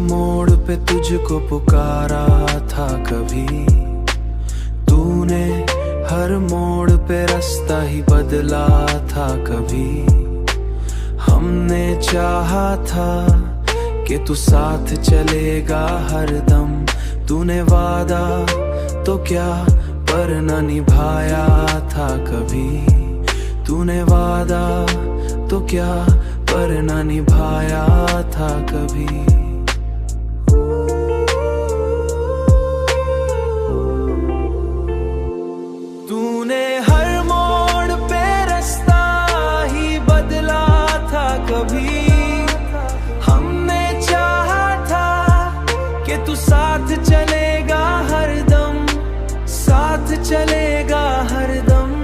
मोड़ पे तुझको पुकारा था कभी, तूने हर मोड़ पे रास्ता ही बदला था कभी। हमने चाहा था कि तू साथ चलेगा हरदम, तूने वादा तो क्या पर न निभाया था कभी। तूने वादा तो क्या पर न निभाया था कभी। तूने हर मोड़ पे रास्ता ही बदला था कभी। हमने चाहा था कि तू साथ चलेगा हरदम, साथ चलेगा हरदम।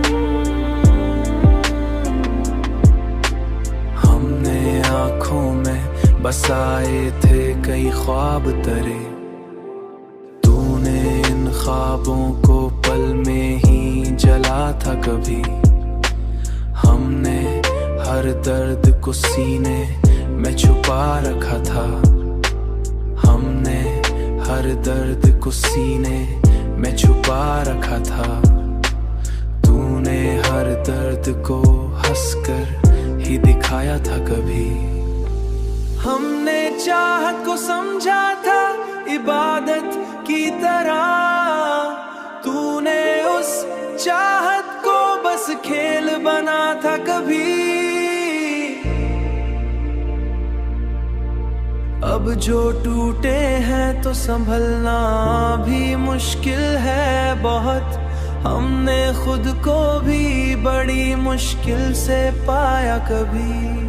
हमने आँखों में बसाए थे कई ख्वाब तेरे, तूने इन ख्वाबों को पल में ही जला था कभी। हमने हर दर्द को सीने में छुपा रखा था, हमने हर दर्द को सीने में छुपा रखा था। तूने हर दर्द को हंसकर ही दिखाया था कभी। हमने चाहत को समझा था इबादत की तरह, तूने उस चाहत को बस खेल बना था कभी। अब जो टूटे हैं तो संभलना भी मुश्किल है बहुत, हमने खुद को भी बड़ी मुश्किल से पाया कभी।